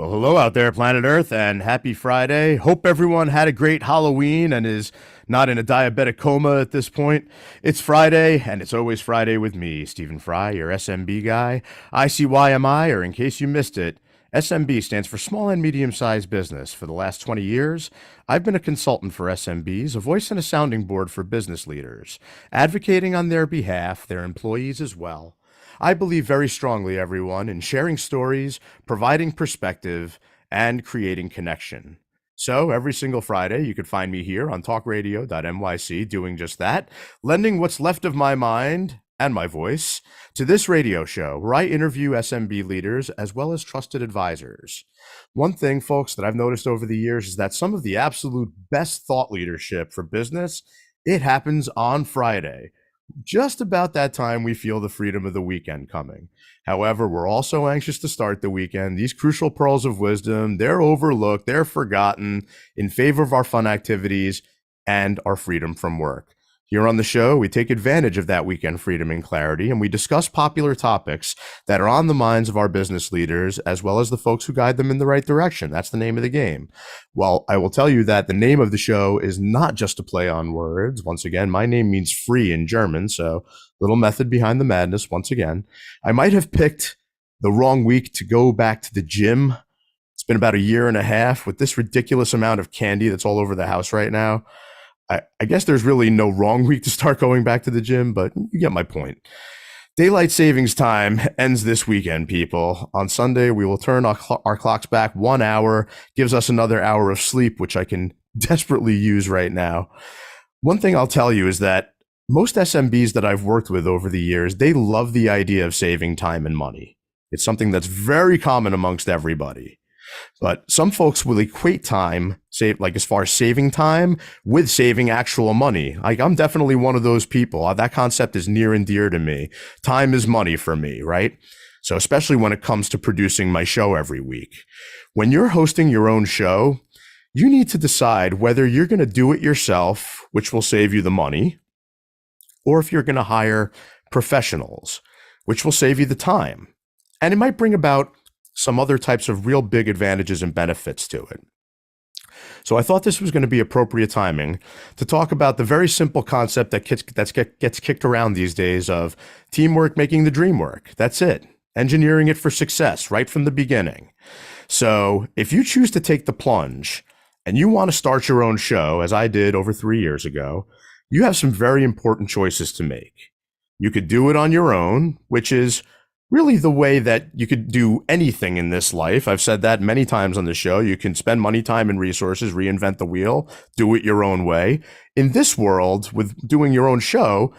Well, hello out there, planet Earth, and happy Friday. Hope everyone had a great Halloween and is not in a diabetic coma at this point. It's Friday, and it's always Friday with me, Stephen Fry, your SMB guy. ICYMI, or in case you missed it, SMB stands for Small and Medium-Sized Business. For the last 20 years, I've been a consultant for SMBs, a voice and a sounding board for business leaders, advocating on their behalf, their employees as well. I believe very strongly, everyone, in sharing stories, providing perspective, and creating connection. So every single Friday, you could find me here on TalkRadio.nyc doing just that, lending what's left of my mind and my voice to this radio show where I interview SMB leaders as well as trusted advisors. One thing, folks, that I've noticed over the years is that some of the absolute best thought leadership for business, it happens on Friday. Just about that time, we feel the freedom of the weekend coming. However, we're also anxious to start the weekend. These crucial pearls of wisdom, they're overlooked, they're forgotten in favor of our fun activities and our freedom from work. Here on the show, we take advantage of that weekend freedom and clarity, and we discuss popular topics that are on the minds of our business leaders, as well as the folks who guide them in the right direction. That's the name of the game. Well, I will tell you that the name of the show is not just a play on words. Once again, my name means free in German, so little method behind the madness once again. I might have picked the wrong week to go back to the gym. It's been about a year and a half with this ridiculous amount of candy that's all over the house right now. I guess there's really no wrong week to start going back to the gym, but you get my point. Daylight savings time ends this weekend, people. On Sunday, we will turn our clocks back 1 hour, gives us another hour of sleep, which I can desperately use right now. One thing I'll tell you is that most SMBs that I've worked with over the years, they love the idea of saving time and money. It's something that's very common amongst everybody. But some folks will equate time, as far as saving time, with saving actual money. I'm definitely one of those people. That concept is near and dear to me. Time is money for me, right? So especially when it comes to producing my show every week. When you're hosting your own show, you need to decide whether you're going to do it yourself, which will save you the money, or if you're going to hire professionals, which will save you the time. And it might bring about some other types of real big advantages and benefits to it. So I thought this was going to be appropriate timing to talk about the very simple concept that gets kicked around these days of teamwork making the dream work. That's it. Engineering it for success right from the beginning. So if you choose to take the plunge and you want to start your own show, as I did over 3 years ago, you have some very important choices to make. You could do it on your own, which is really the way that you could do anything in this life. I've said that many times on the show. You can spend money, time, and resources, reinvent the wheel, do it your own way. In this world, with doing your own show,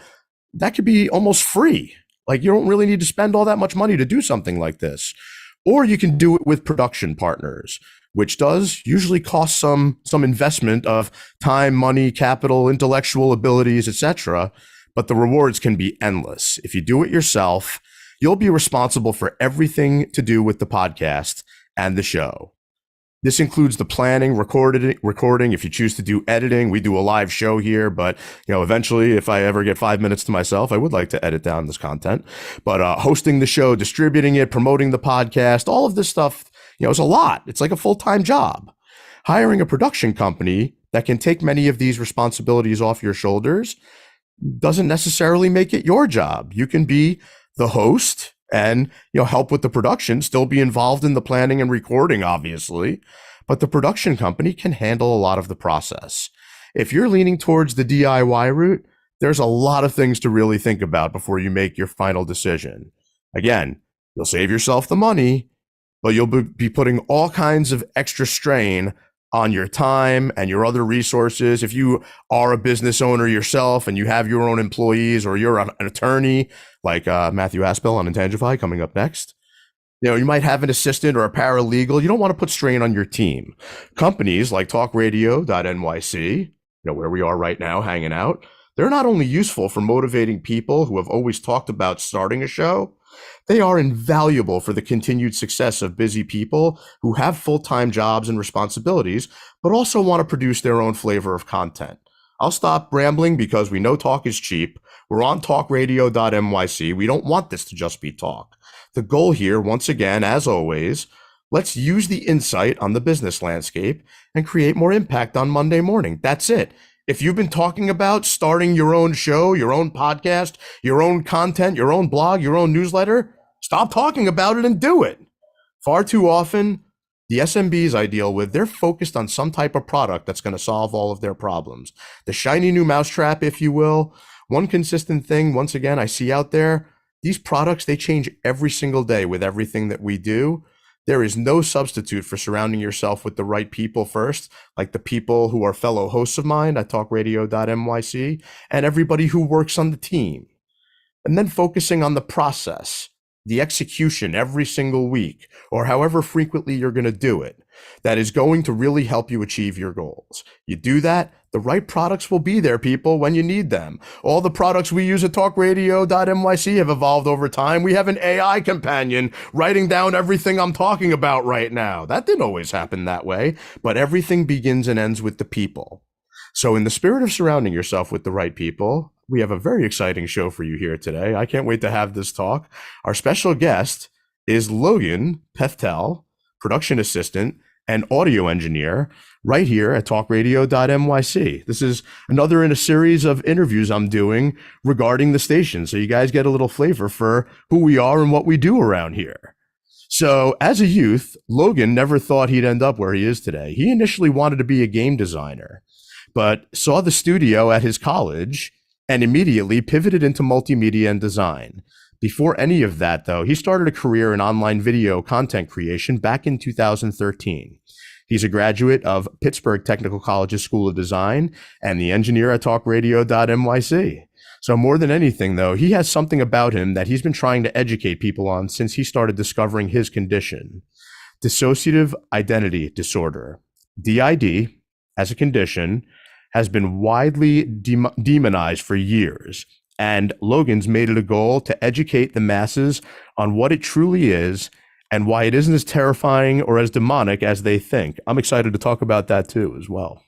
that could be almost free. You don't really need to spend all that much money to do something like this. Or you can do it with production partners, which does usually cost some investment of time, money, capital, intellectual abilities, etc. But the rewards can be endless. If you do it yourself, you'll be responsible for everything to do with the podcast and the show. This includes the planning, recording. If you choose to do editing, we do a live show here, but eventually, if I ever get 5 minutes to myself, I would like to edit down this content. But hosting the show, distributing it, promoting the podcast, all of this stuff, is a lot. It's like a full-time job. Hiring a production company that can take many of these responsibilities off your shoulders doesn't necessarily make it your job. You can be the host and help with the production, still be involved in the planning and recording, obviously, but the production company can handle a lot of the process. If you're leaning towards the DIY route, there's a lot of things to really think about before you make your final decision. Again, you'll save yourself the money, but you'll be putting all kinds of extra strain on your time and your other resources. If you are a business owner yourself and you have your own employees, or you're an attorney like Matthew Aspel on Intangify coming up next, you might have an assistant or a paralegal. You don't want to put strain on your team. Companies like TalkRadio.nyc, where we are right now hanging out, they're not only useful for motivating people who have always talked about starting a show, they are invaluable for the continued success of busy people who have full-time jobs and responsibilities, but also want to produce their own flavor of content. I'll stop rambling because we know talk is cheap. We're on TalkRadio.nyc. We don't want this to just be talk. The goal here, once again, as always, Let's use the insight on the business landscape and create more impact on Monday morning. That's it. If you've been talking about starting your own show, your own podcast, your own content, your own blog, your own newsletter, stop talking about it and do it. Far too often, the SMBs I deal with, they're focused on some type of product that's going to solve all of their problems. The shiny new mousetrap, if you will. One consistent thing, once again, I see out there, these products, they change every single day with everything that we do. There is no substitute for surrounding yourself with the right people first, like the people who are fellow hosts of mine at TalkRadio.nyc and everybody who works on the team. And then focusing on the process, the execution every single week, or however frequently you're going to do it, that is going to really help you achieve your goals. You do that, the right products will be there, people, when you need them. All the products we use at TalkRadio.nyc have evolved over time. We have an AI companion writing down everything I'm talking about right now. That didn't always happen that way, but everything begins and ends with the people. So in the spirit of surrounding yourself with the right people, we have a very exciting show for you here today. I can't wait to have this talk. Our special guest is Logan Pethtel, production assistant and audio engineer right here at TalkRadio.nyc. This is another in a series of interviews I'm doing regarding the station, so you guys get a little flavor for who we are and what we do around here. So as a youth, Logan never thought he'd end up where he is today. He initially wanted to be a game designer, but saw the studio at his college and immediately pivoted into multimedia and design. Before any of that, though, he started a career in online video content creation back in 2013. He's a graduate of Pittsburgh Technical College's School of Design and the engineer at TalkRadio.nyc. So more than anything, though, he has something about him that he's been trying to educate people on since he started discovering his condition, dissociative identity disorder. DID, as a condition, has been widely demonized for years. And Logan's made it a goal to educate the masses on what it truly is and why it isn't as terrifying or as demonic as they think. I'm excited to talk about that too as well.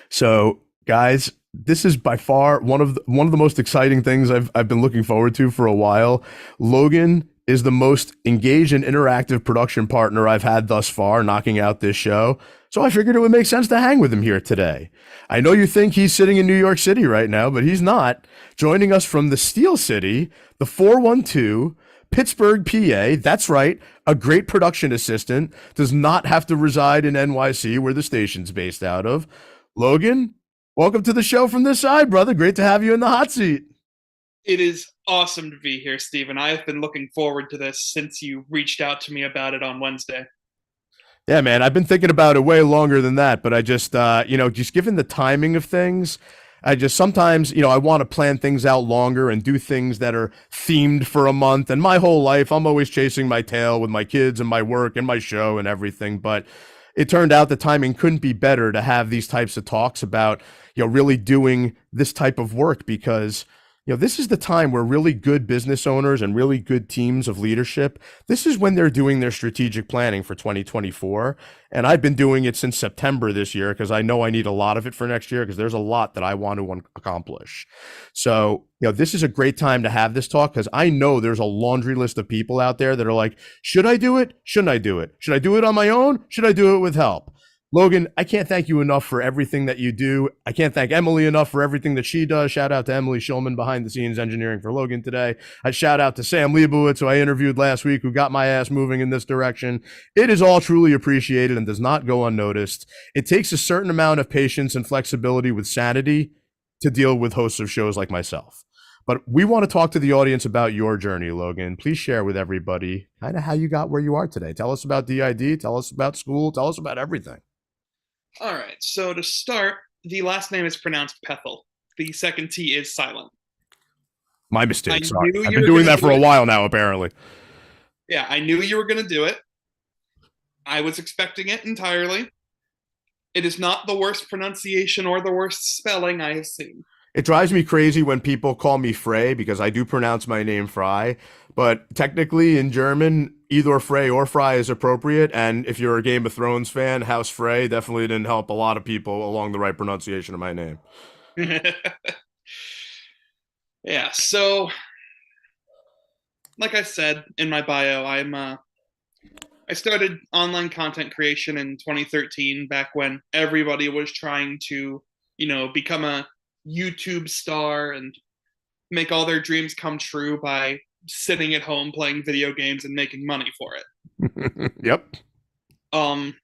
So, guys, this is by far one of the most exciting things I've been looking forward to for a while. Logan is the most engaged and interactive production partner I've had thus far, knocking out this show. So I figured it would make sense to hang with him here today. I know you think he's sitting in New York City right now, but he's not. Joining us from the Steel City, the 412, Pittsburgh, PA. That's right. A great production assistant does not have to reside in NYC, where the station's based out of. Logan, welcome to the show from this side, brother. Great to have you in the hot seat. It is awesome to be here, Stephen. I have been looking forward to this since you reached out to me about it on Wednesday. Yeah, man, I've been thinking about it way longer than that, but I just, just given the timing of things, I just sometimes, I want to plan things out longer and do things that are themed for a month. And my whole life, I'm always chasing my tail with my kids and my work and my show and everything. But it turned out the timing couldn't be better to have these types of talks about, really doing this type of work because this is the time where really good business owners and really good teams of leadership, this is when they're doing their strategic planning for 2024. And I've been doing it since September this year because I know I need a lot of it for next year because there's a lot that I want to accomplish. So, this is a great time to have this talk because I know there's a laundry list of people out there that are like, should I do it? Shouldn't I do it? Should I do it on my own? Should I do it with help? Logan, I can't thank you enough for everything that you do. I can't thank Emily enough for everything that she does. Shout out to Emily Schulman behind the scenes engineering for Logan today. I shout out to Sam Leibowitz, who I interviewed last week, who got my ass moving in this direction. It is all truly appreciated and does not go unnoticed. It takes a certain amount of patience and flexibility with sanity to deal with hosts of shows like myself. But we want to talk to the audience about your journey, Logan. Please share with everybody kind of how you got where you are today. Tell us about DID. Tell us about school. Tell us about everything. All right, so to start, the last name is pronounced Pethel. The second T is silent. My mistake, sorry. I've been doing that for a while now, apparently. Yeah, I knew you were going to do it. I was expecting it entirely. It is not the worst pronunciation or the worst spelling I have seen. It drives me crazy when people call me Frey because I do pronounce my name Fry, but technically in German, either Frey or Fry is appropriate. And if you're a Game of Thrones fan, House Frey definitely didn't help a lot of people along the right pronunciation of my name. Yeah, so like I said in my bio, I'm I started online content creation in 2013, back when everybody was trying to, become a YouTube star and make all their dreams come true by sitting at home playing video games and making money for it. Yep. Um,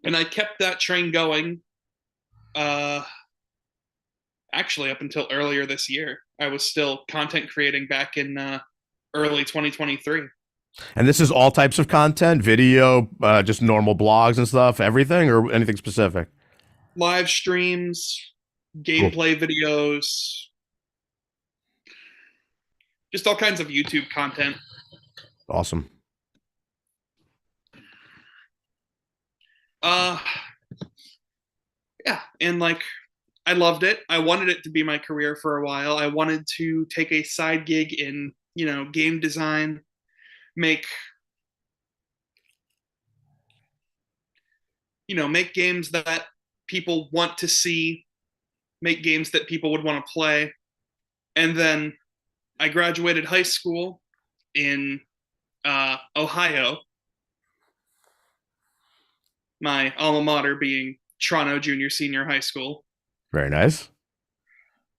and I kept that train going. Actually, up until earlier this year, I was still content creating back in early 2023. And this is all types of content, video, just normal blogs and stuff, everything, or anything specific? Live streams, Cool. gameplay videos, just all kinds of YouTube content. Awesome. Yeah, and like I loved it. I wanted it to be my career for a while. I wanted to take a side gig in, game design, make make games that people want to see, make games that people would want to play. And then I graduated high school in Ohio, my alma mater being Toronto Junior Senior High School. Very nice.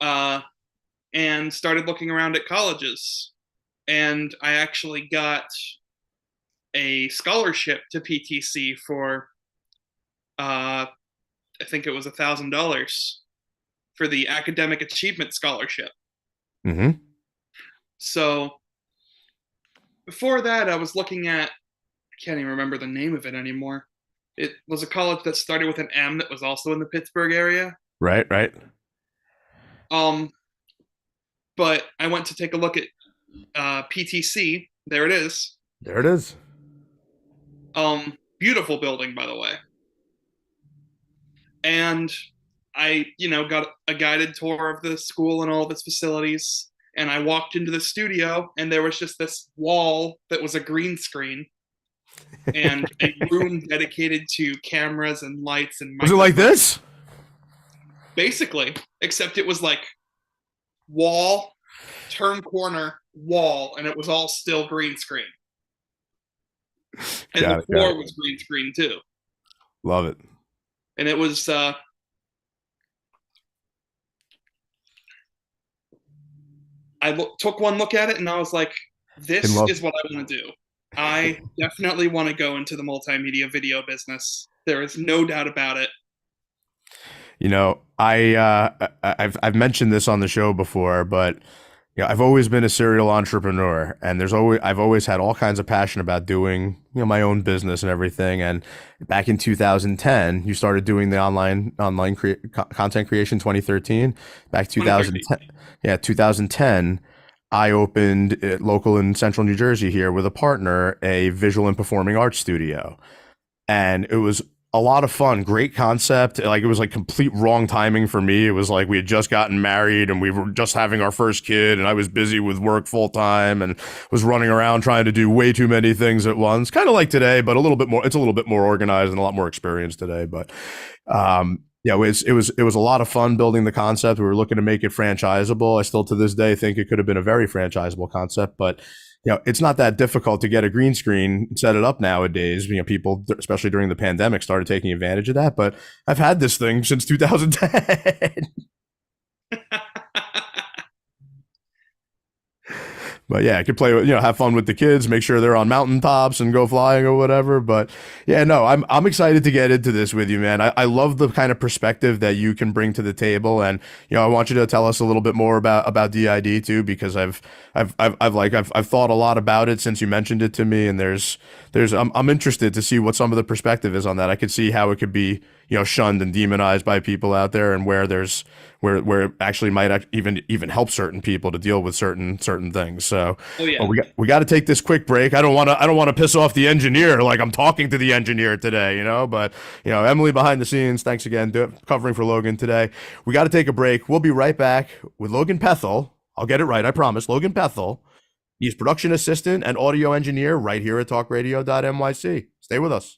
And started looking around at colleges. And I actually got a scholarship to PTC for, I think it was $1,000 for the Academic Achievement Scholarship. Mm-hmm. So before that, I was looking at, I can't even remember the name of it anymore. It was a college that started with an M that was also in the Pittsburgh area. Right. But I went to take a look at PTC. There it is. There it is. Beautiful building, by the way. And I, got a guided tour of the school and all of its facilities. And I walked into the studio, and there was just this wall that was a green screen and a room dedicated to cameras and lights and was it like this? Basically, except it was like wall, turn corner, wall, and it was all still green screen. And the floor was green screen too. Love it. And it was took one look at it and I was like, this is what I want to do. I definitely want to go into the multimedia video business. There is no doubt about it. I've mentioned this on the show before, but I've always been a serial entrepreneur, and I've always had all kinds of passion about doing, my own business and everything. And back in 2010, you started doing the online content creation. 2013, back 2010, 2010. I opened local in central New Jersey here with a partner, a visual and performing arts studio, and it was a lot of fun. Great concept. Like, it was like complete wrong timing for me. It was like we had just gotten married and we were just having our first kid, and I was busy with work full time and was running around trying to do way too many things at once. Kind of like today, but it's a little bit more organized and a lot more experienced today. But it was a lot of fun building the concept. We were looking to make it franchisable. I still to this day think it could have been a very franchisable concept, but it's not that difficult to get a green screen, set it up nowadays. People, especially during the pandemic, started taking advantage of that. But I've had this thing since 2010. But yeah, I could play with, have fun with the kids, make sure they're on mountaintops and go flying or whatever. But yeah, no, I'm excited to get into this with you, man. I love the kind of perspective that you can bring to the table. And, I want you to tell us a little bit more about DID too, because I've thought a lot about it since you mentioned it to me. And I'm interested to see what some of the perspective is on that. I could see how it could be, shunned and demonized by people out there, and where it actually might even help certain people to deal with certain things. So we got to take this quick break. I don't want to piss off the engineer, like I'm talking to the engineer today, but Emily behind the scenes, thanks again, covering for Logan today. We got to take a break. We'll be right back with Logan Pethtel. I'll get it right, I promise. Logan Pethtel. He's production assistant and audio engineer right here at TalkRadio.nyc. Stay with us.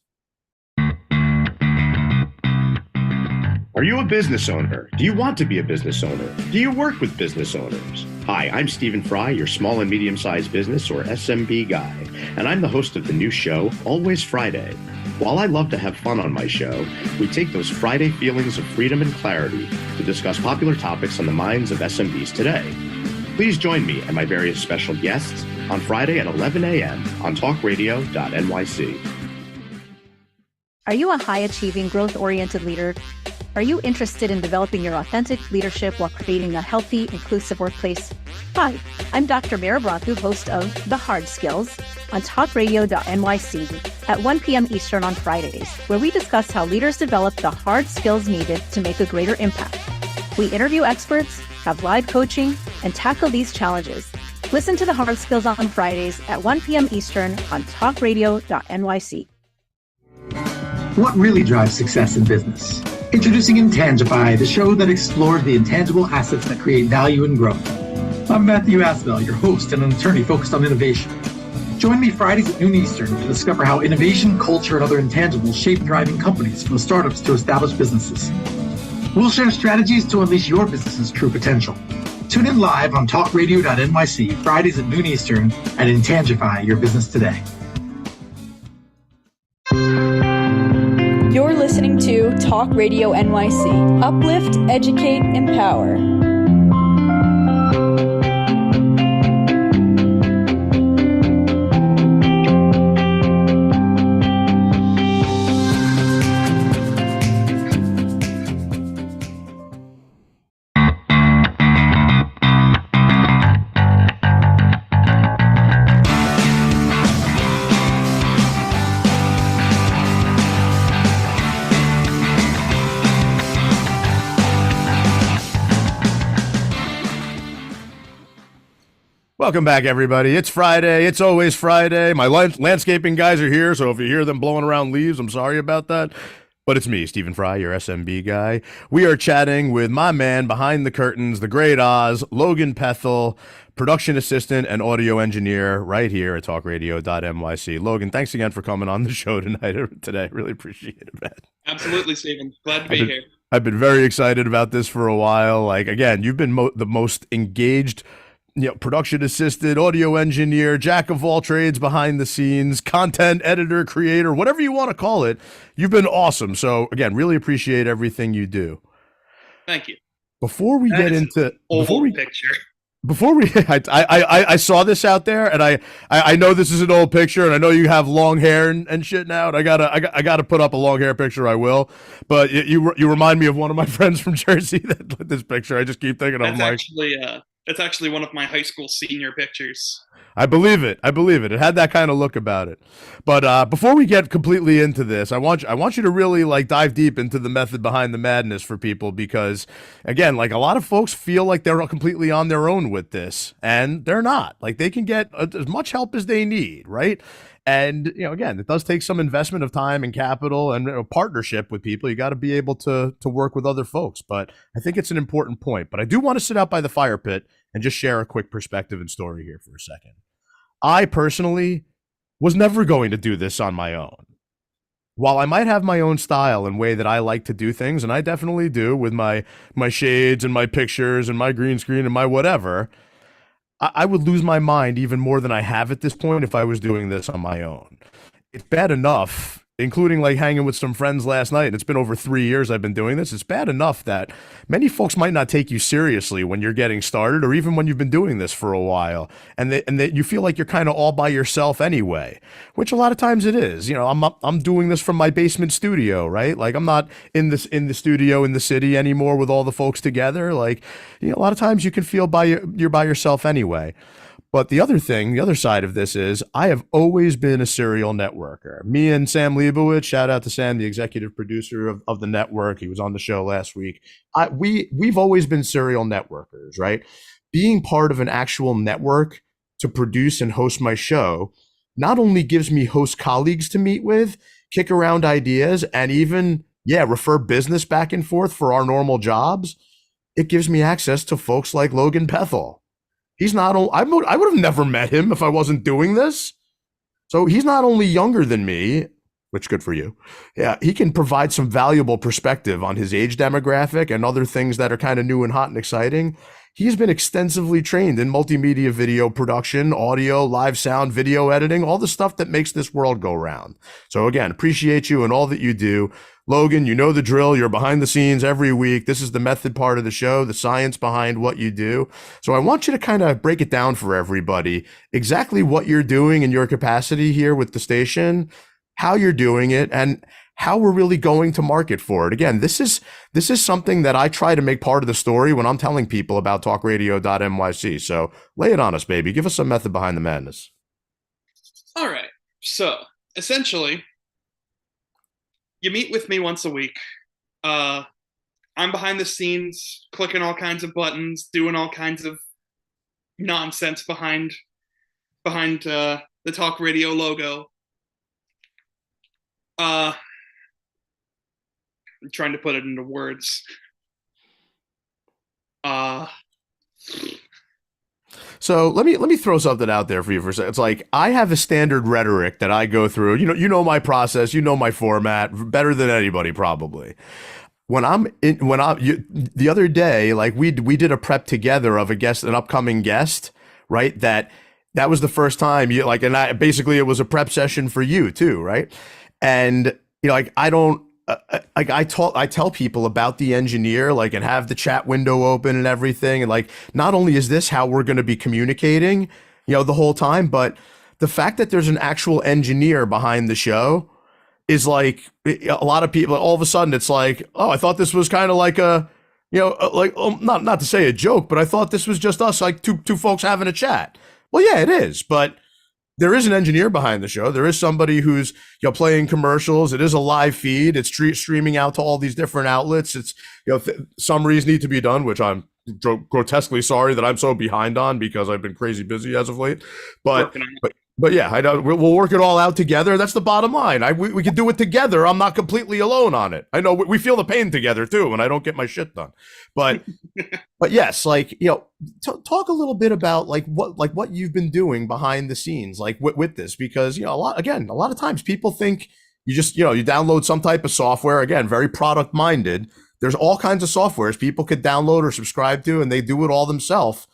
Are you a business owner? Do you want to be a business owner? Do you work with business owners? Hi, I'm Stephen Fry, your small and medium-sized business or SMB guy, and I'm the host of the new show, Always Friday. While I love to have fun on my show, we take those Friday feelings of freedom and clarity to discuss popular topics on the minds of SMBs today. Please join me and my various special guests on Friday at 11 a.m. on TalkRadio.nyc. Are you a high-achieving, growth-oriented leader? Are you interested in developing your authentic leadership while creating a healthy, inclusive workplace? Hi, I'm Dr. Mira Brantu, host of The Hard Skills on TalkRadio.nyc at 1 p.m. Eastern on Fridays, where we discuss how leaders develop the hard skills needed to make a greater impact. We interview experts, have live coaching, and tackle these challenges. Listen to The Hard Skills on Fridays at 1 p.m. Eastern on TalkRadio.nyc. What really drives success in business? Introducing Intangify, the show that explores the intangible assets that create value and growth. I'm Matthew Asbell, your host and an attorney focused on innovation. Join me Fridays at noon Eastern to discover how innovation, culture, and other intangibles shape thriving companies from startups to established businesses. We'll share strategies to unleash your business's true potential. Tune in live on TalkRadio.nyc Fridays at noon Eastern and Intangify your business today. You're listening to Talk Radio NYC. Uplift, educate, empower. Welcome back, everybody. It's Friday. It's always Friday. My landscaping guys are here, so if you hear them blowing around leaves, I'm sorry about that. But it's me, Stephen Fry, your SMB guy. We are chatting with my man behind the curtains, the great Oz, Logan Pethtel, production assistant and audio engineer right here at TalkRadio.nyc. Logan, thanks again for coming on the show today. Really appreciate it, man. Absolutely, Stephen. Glad to be here. I've been very excited about this for a while. Like, again, you've been the most engaged production assistant, audio engineer, jack of all trades behind the scenes, content editor, creator, whatever you want to call it. You've been awesome. So again, really appreciate everything you do. Thank you. Before we get into picture. I saw this out there, and I know this is an old picture, and I know you have long hair and shit now. And I gotta put up a long hair picture. I will, but you remind me of one of my friends from Jersey that this picture. I just keep thinking of like. It's actually one of my high school senior pictures. I believe it. It had that kind of look about it. But before we get completely into this, I want you to really like dive deep into the method behind the madness for people, because again, like a lot of folks feel like they're completely on their own with this, and they're not. Like they can get as much help as they need, right? And again, it does take some investment of time and capital and partnership with people. You got to be able to work with other folks. But I think it's an important point. But I do want to sit out by the fire pit and just share a quick perspective and story here for a second. I personally was never going to do this on my own. While I might have my own style and way that I like to do things, and I definitely do with my shades and my pictures and my green screen and my whatever, I would lose my mind even more than I have at this point if I was doing this on my own. It's bad enough, including like hanging with some friends last night, and it's been over 3 years I've been doing this. It's bad enough that many folks might not take you seriously when you're getting started, or even when you've been doing this for a while, and that you feel like you're kind of all by yourself anyway, which a lot of times it is. I'm doing this from my basement studio, right? Like I'm not in the studio in the city anymore with all the folks together. Like, a lot of times you can feel you're by yourself anyway. But the other side of this is I have always been a serial networker. Me and Sam Leibowitz, shout out to Sam, the executive producer of the network. He was on the show last week. We've always been serial networkers, right? Being part of an actual network to produce and host my show not only gives me host colleagues to meet with, kick around ideas, and even, refer business back and forth for our normal jobs, it gives me access to folks like Logan Pethtel. He's not. I would have never met him if I wasn't doing this. So he's not only younger than me, which good for you. Yeah, he can provide some valuable perspective on his age demographic and other things that are kind of new and hot and exciting. He's been extensively trained in multimedia video production, audio, live sound, video editing, all the stuff that makes this world go round. So again, appreciate you and all that you do. Logan, you know the drill. You're behind the scenes every week. This is the method part of the show, the science behind what you do. So I want you to kind of break it down for everybody, exactly what you're doing in your capacity here with the station, how you're doing it, and how we're really going to market for it. Again, this is something that I try to make part of the story when I'm telling people about TalkRadio.nyc. So lay it on us, baby. Give us some method behind the madness. All right. So essentially, you meet with me once a week. I'm behind the scenes, clicking all kinds of buttons, doing all kinds of nonsense behind the Talk Radio logo. I'm trying to put it into words. So let me throw something out there for you for a second. It's like I have a standard rhetoric that I go through. You know my process, you know my format better than anybody probably. The other day, like we did a prep together of an upcoming guest, right? That was the first time it was a prep session for you too, right? And I tell people about the engineer, and have the chat window open and everything. And not only is this how we're going to be communicating, the whole time, but the fact that there's an actual engineer behind the show is a lot of people, all of a sudden it's like, oh, I thought this was kind of like not to say a joke, but I thought this was just us, two folks having a chat. Well, yeah, it is. But there is an engineer behind the show. There is somebody who's playing commercials. It is a live feed. It's streaming out to all these different outlets. It's summaries need to be done, which I'm grotesquely sorry that I'm so behind on because I've been crazy busy as of late. But yeah, I know we'll work it all out together. That's the bottom line. We can do it together. I'm not completely alone on it. I know we feel the pain together too when I don't get my shit done. But yes, talk a little bit about what you've been doing behind the scenes, with this, because a lot of times people think you just you download some type of software. Again, very product minded. There's all kinds of softwares people could download or subscribe to, and they do it all themselves.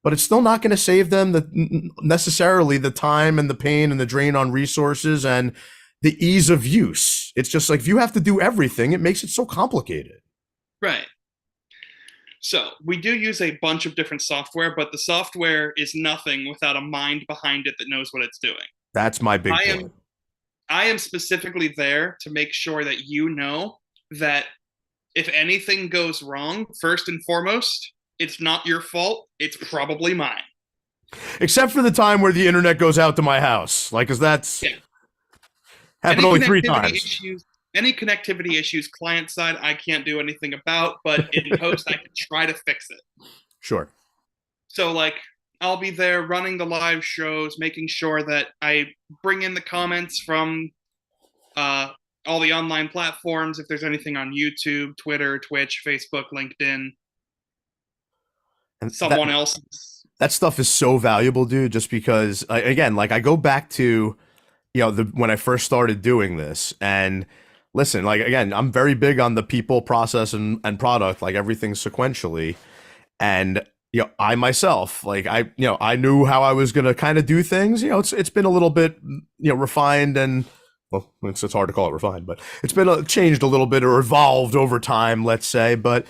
But it's still not going to save them necessarily the time and the pain and the drain on resources and the ease of use. It's just if you have to do everything, it makes it so complicated. Right. So we do use a bunch of different software, but the software is nothing without a mind behind it that knows what it's doing. That's my big point. I am specifically there to make sure that you know that if anything goes wrong, first and foremost, it's not your fault. It's probably mine. Except for the time where the internet goes out to my house. Because that's happened only 3 times. Any connectivity issues client side, I can't do anything about, but in post, I can try to fix it. Sure. So I'll be there running the live shows, making sure that I bring in the comments from all the online platforms. If there's anything on YouTube, Twitter, Twitch, Facebook, LinkedIn, and someone else's. That stuff is so valuable, dude, just because, again, I go back to, when I first started doing this. And listen, again, I'm very big on the people, process, and product, everything sequentially. And, I myself, I knew how I was going to kind of do things. It's been a little bit, refined and, well, it's hard to call it refined, but it's been changed a little bit or evolved over time, let's say. But,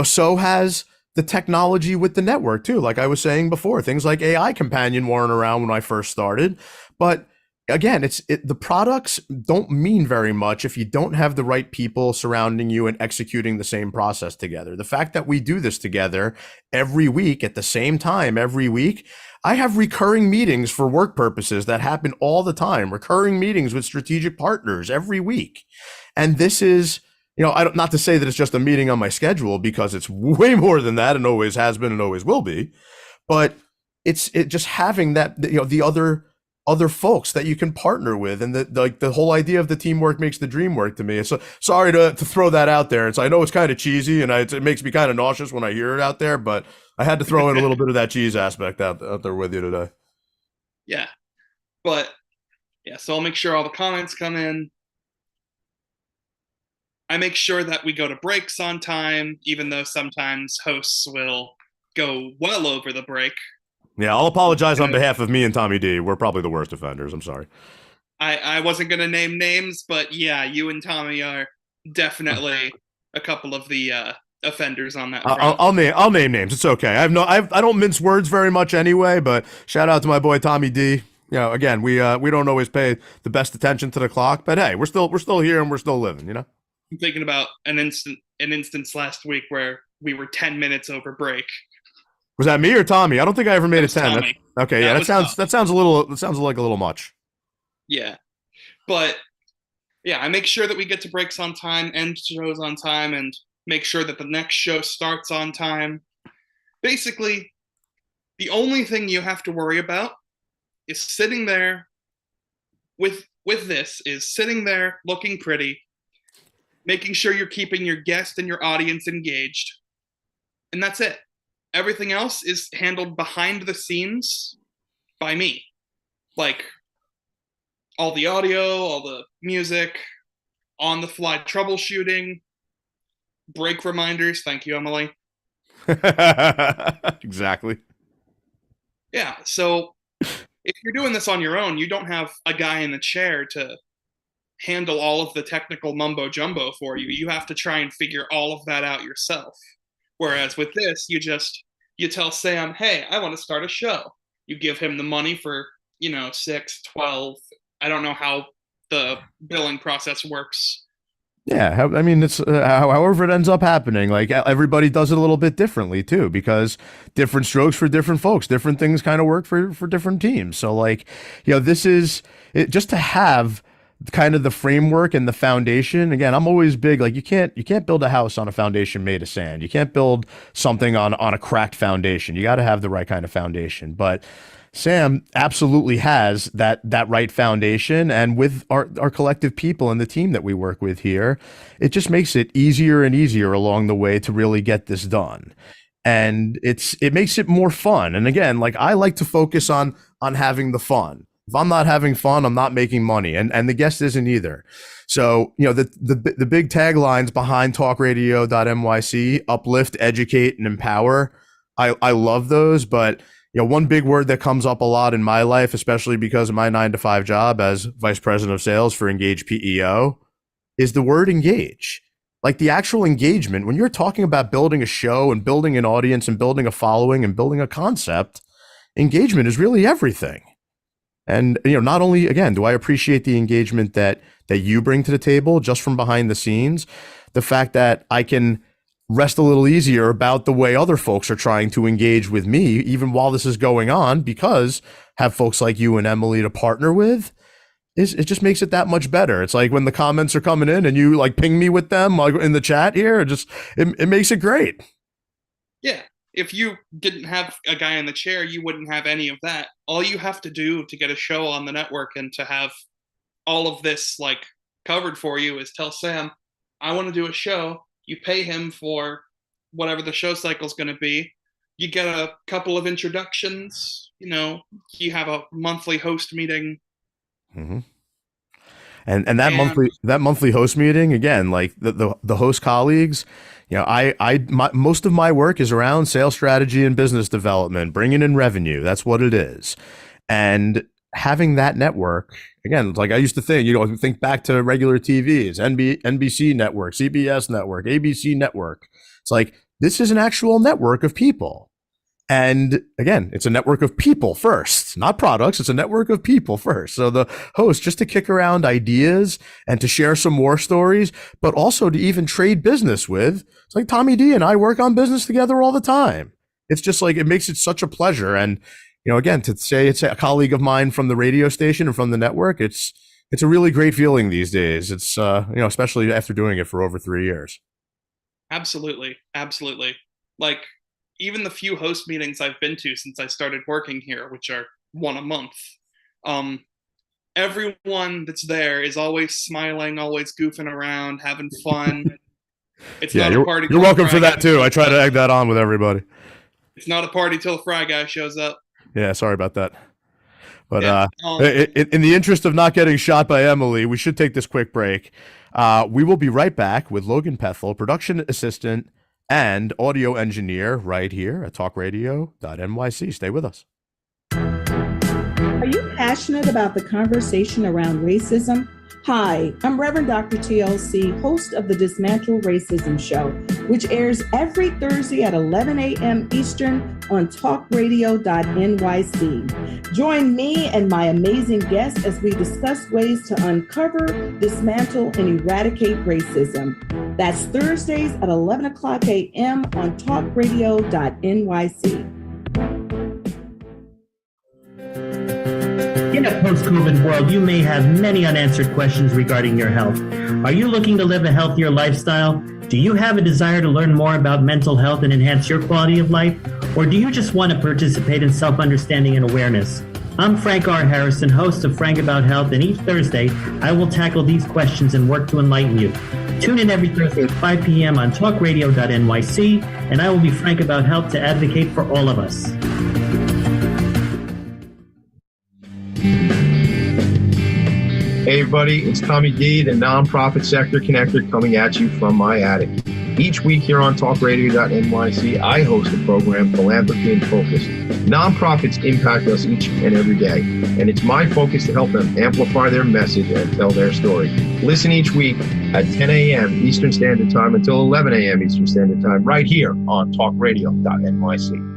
so has the technology with the network too. Like I was saying before, things like AI Companion weren't around when I first started. But again, the products don't mean very much if you don't have the right people surrounding you and executing the same process together. The fact that we do this together every week at the same time every week, I have recurring meetings for work purposes that happen all the time, recurring meetings with strategic partners every week. And this is, not to say that it's just a meeting on my schedule, because it's way more than that and always has been and always will be. But it's just having that, the other folks that you can partner with, and the whole idea of the teamwork makes the dream work to me. So sorry to throw that out there. I know it's kind of cheesy and it makes me kind of nauseous when I hear it out there, but I had to throw in a little bit of that cheese aspect out there with you today. Yeah. But yeah, so I'll make sure all the comments come in. I make sure that we go to breaks on time, even though sometimes hosts will go well over the break. Yeah, I'll apologize on behalf of me and Tommy D. We're probably the worst offenders. I'm sorry. I wasn't going to name names, but yeah, you and Tommy are definitely a couple of the offenders on that front. I'll name names. It's okay. I don't mince words very much anyway. But shout out to my boy Tommy D. You know, again, we don't always pay the best attention to the clock, but hey, we're still here and we're still living. You know. I'm thinking about an instance last week where we were 10 minutes over break. Was that me or Tommy? I don't think I ever made it 10. Tommy. Okay, yeah, that sounds like a little much. Yeah, but yeah, I make sure that we get to breaks on time, end shows on time, and make sure that the next show starts on time. Basically, the only thing you have to worry about is sitting there with sitting there looking pretty, making sure you're keeping your guest and your audience engaged, and that's it. Everything else is handled behind the scenes by me. Like all the audio, all the music, on the fly troubleshooting, break reminders. Thank you, Emily. Exactly. Yeah, so if you're doing this on your own, you don't have a guy in the chair to handle all of the technical mumbo jumbo for you. You have to try and figure all of that out yourself. Whereas with this, you tell Sam, hey, I want to start a show. You give him the money for, 6, 12. I don't know how the billing process works. Yeah, I mean, it's however it ends up happening. Like everybody does it a little bit differently too, because different strokes for different folks, different things kind of work for different teams. So like, this is it, just to have kind of the framework and the foundation. Again, I'm always big. Like you can't build a house on a foundation made of sand. You can't build something on a cracked foundation. You got to have the right kind of foundation. But Sam absolutely has that right foundation, and with our collective people and the team that we work with here, it just makes it easier and easier along the way to really get this done. And it makes it more fun. And again, like I like to focus on having the fun. If I'm not having fun, I'm not making money, and the guest isn't either. So, the big taglines behind TalkRadio.nyc: uplift, educate, and empower. I love those, but one big word that comes up a lot in my life, especially because of my 9-to-5 job as vice president of sales for Engage PEO, is the word engage. Like the actual engagement, when you're talking about building a show and building an audience and building a following and building a concept, engagement is really everything. And, not only, again, do I appreciate the engagement that you bring to the table just from behind the scenes, the fact that I can rest a little easier about the way other folks are trying to engage with me, even while this is going on, because have folks like you and Emily to partner with, it just makes it that much better. It's like when the comments are coming in and you like ping me with them like in the chat here, it makes it great. Yeah. If you didn't have a guy in the chair, you wouldn't have any of that. All you have to do to get a show on the network and to have all of this like covered for you is tell Sam, I want to do a show. You pay him for whatever the show cycle is going to be. You get a couple of introductions. You have a monthly host meeting. Mm-hmm. And that monthly host meeting, again, like the host colleagues, most of my work is around sales strategy and business development, bringing in revenue. That's what it is. And having that network, again, like I used to think back to regular TVs, NBC network, CBS network, ABC network. It's like, this is an actual network of people. And again, it's a network of people first, not products. It's a network of people first. So the host, just to kick around ideas and to share some more stories, but also to even trade business with. It's like Tommy D and I work on business together all the time. It's just like, it makes it such a pleasure. And, again, to say it's a colleague of mine from the radio station and from the network, it's a really great feeling these days. It's, especially after doing it for over 3 years. Absolutely. Absolutely. Like, even the few host meetings I've been to since I started working here, which are one a month, everyone that's there is always smiling, always goofing around, having fun. It's not a party. You're welcome for that too. I try to egg that on with everybody. It's not a party till the Fry guy shows up. Yeah, sorry about that. But Yeah. in the interest of not getting shot by Emily, we should take this quick break. We will be right back with Logan Pethtel, production assistant and audio engineer right here at TalkRadio.nyc. Stay with us. Are you passionate about the conversation around racism? Hi, I'm Reverend Dr. TLC, host of the Dismantle Racism Show, which airs every Thursday at 11 a.m. Eastern on TalkRadio.nyc. Join me and my amazing guests as we discuss ways to uncover, dismantle, and eradicate racism. That's Thursdays at 11 o'clock a.m. on TalkRadio.nyc. In a post-COVID world, you may have many unanswered questions regarding your health. Are you looking to live a healthier lifestyle? Do you have a desire to learn more about mental health and enhance your quality of life? Or do you just want to participate in self-understanding and awareness? I'm Frank R. Harrison, host of Frank About Health, and each Thursday, I will tackle these questions and work to enlighten you. Tune in every Thursday at 5 p.m. on TalkRadio.nyc, and I will be frank about health to advocate for all of us. Hey everybody, it's Tommy D, the nonprofit sector connector, coming at you from my attic. Each week here on TalkRadio.nyc, I host a program, Philanthropy in Focus. Nonprofits impact us each and every day, and it's my focus to help them amplify their message and tell their story. Listen each week at 10 a.m. Eastern Standard Time until 11 a.m. Eastern Standard Time, right here on TalkRadio.nyc.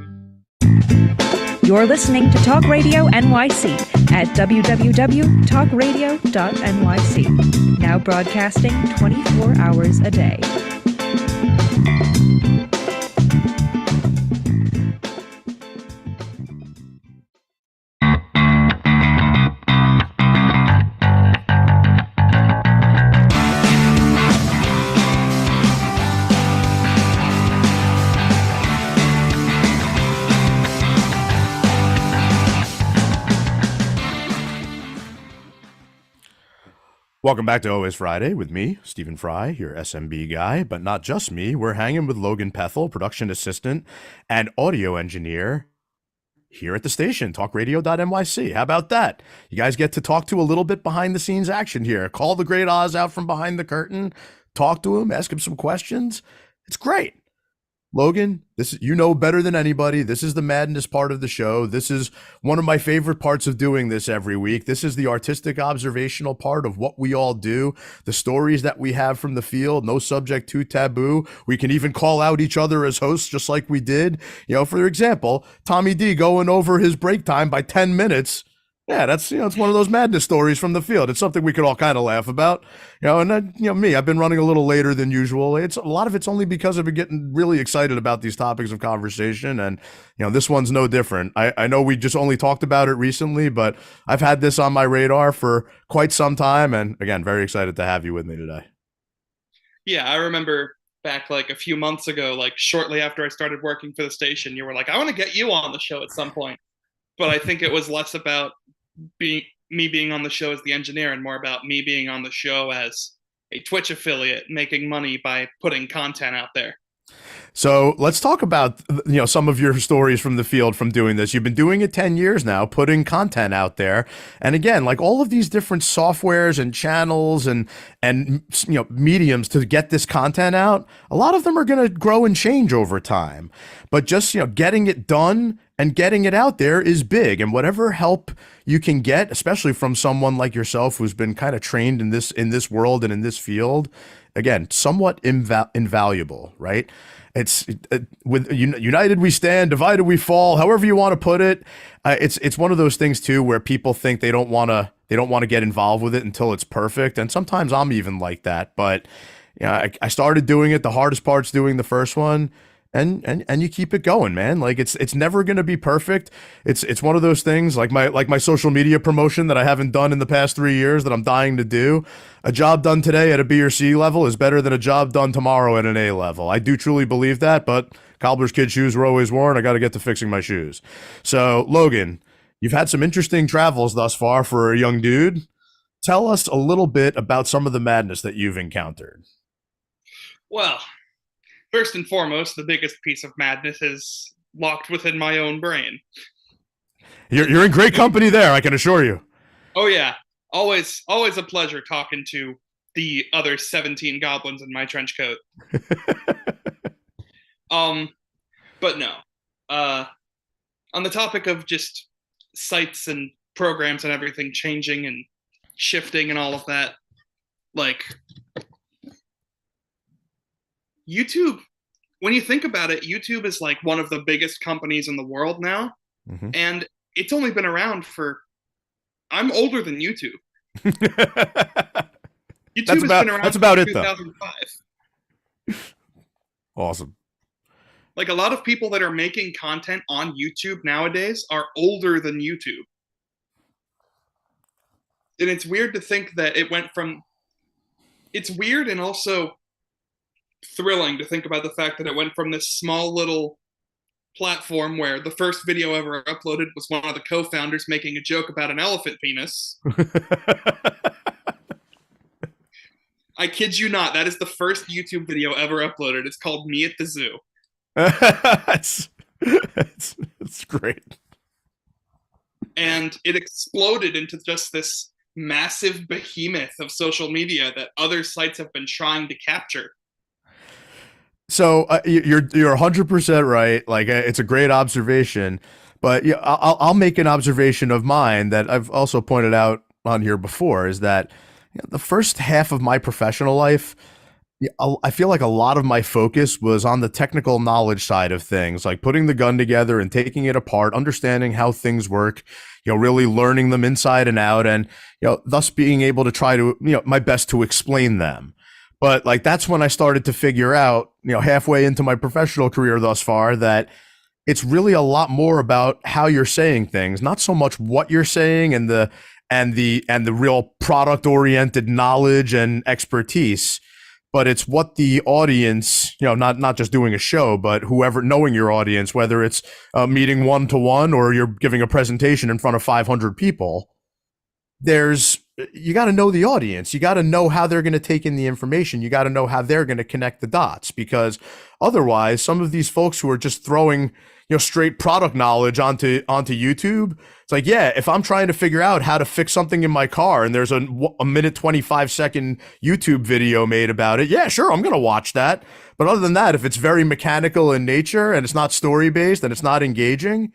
You're listening to Talk Radio NYC at www.talkradio.nyc. Now broadcasting 24 hours a day. Welcome back to Always Friday with me, Stephen Fry, your SMB guy, but not just me. We're hanging with Logan Pethtel, production assistant and audio engineer here at the station, TalkRadio.nyc. How about that? You guys get to talk to a little bit behind the scenes action here. Call the great Oz out from behind the curtain, talk to him, ask him some questions. It's great. Logan, this you know better than anybody. This is the madness part of the show. This is one of my favorite parts of doing this every week. This is the artistic observational part of what we all do, the stories that we have from the field, no subject too taboo. We can even call out each other as hosts just like we did. You know, for example, Tommy D going over his break time by 10 minutes. Yeah, that's, it's one of those madness stories from the field. It's something we could all kind of laugh about, and then, me, I've been running a little later than usual. A lot of it's only because I've been getting really excited about these topics of conversation. And, this one's no different. I know we just only talked about it recently, but I've had this on my radar for quite some time. And again, very excited to have you with me today. Yeah, I remember back like a few months ago, like shortly after I started working for the station, you were like, I want to get you on the show at some point. But I think it was less about me being on the show as the engineer and more about me being on the show as a Twitch affiliate, making money by putting content out there. So let's talk about, some of your stories from the field from doing this. You've been doing it 10 years now, putting content out there. And again, like all of these different softwares and channels and mediums to get this content out, a lot of them are going to grow and change over time. But just, getting it done and getting it out there is big. And whatever help you can get, especially from someone like yourself who's been kind of trained in this world and in this field, again, somewhat invaluable, right? It's with united we stand, divided we fall. However you want to put it, it's one of those things too where people think they don't want to get involved with it until it's perfect, and sometimes I'm even like that. But I started doing it. The hardest part's doing the first one. And you keep it going, man. Like it's never going to be perfect. It's one of those things like my social media promotion that I haven't done in the past 3 years that I'm dying to do. A job done today at a B or C level is better than a job done tomorrow at an A level. I do truly believe that, but cobbler's kid shoes were always worn. I got to get to fixing my shoes. So Logan, you've had some interesting travels thus far for a young dude. Tell us a little bit about some of the madness that you've encountered. Well, first and foremost, the biggest piece of madness is locked within my own brain. You're in great company there, I can assure you. Oh yeah, always a pleasure talking to the other 17 goblins in my trench coat. But no. On the topic of just sites and programs and everything changing and shifting and all of that, like YouTube, when you think about it, YouTube is like one of the biggest companies in the world now. Mm-hmm. And it's only been around for, I'm older than YouTube. YouTube has been around that's about since it, though. 2005. Awesome. Like a lot of people that are making content on YouTube nowadays are older than YouTube. And it's weird to think that it went from, it's weird and also thrilling to think about the fact that it went from this small little platform where the first video ever uploaded was one of the co-founders making a joke about an elephant penis. I kid you not, that is the first YouTube video ever uploaded. It's called Me at the Zoo. It's great. And it exploded into just this massive behemoth of social media that other sites have been trying to capture. So you're 100% right. Like, it's a great observation, but yeah, I'll make an observation of mine that I've also pointed out on here before, is that the first half of my professional life, I feel like a lot of my focus was on the technical knowledge side of things, like putting the gun together and taking it apart, understanding how things work, really learning them inside and out, and thus being able to try to my best to explain them. But like, that's when I started to figure out, halfway into my professional career thus far, that it's really a lot more about how you're saying things, not so much what you're saying and the real product oriented knowledge and expertise, but it's what the audience, not just doing a show, but whoever, knowing your audience, whether it's a meeting one-to-one or you're giving a presentation in front of 500 people, you got to know the audience. You got to know how they're going to take in the information. You got to know how they're going to connect the dots, because otherwise some of these folks who are just throwing, straight product knowledge onto YouTube, it's like, yeah, if I'm trying to figure out how to fix something in my car and there's a minute 25-second YouTube video made about it, yeah, sure, I'm going to watch that. But other than that, if it's very mechanical in nature and it's not story based and it's not engaging,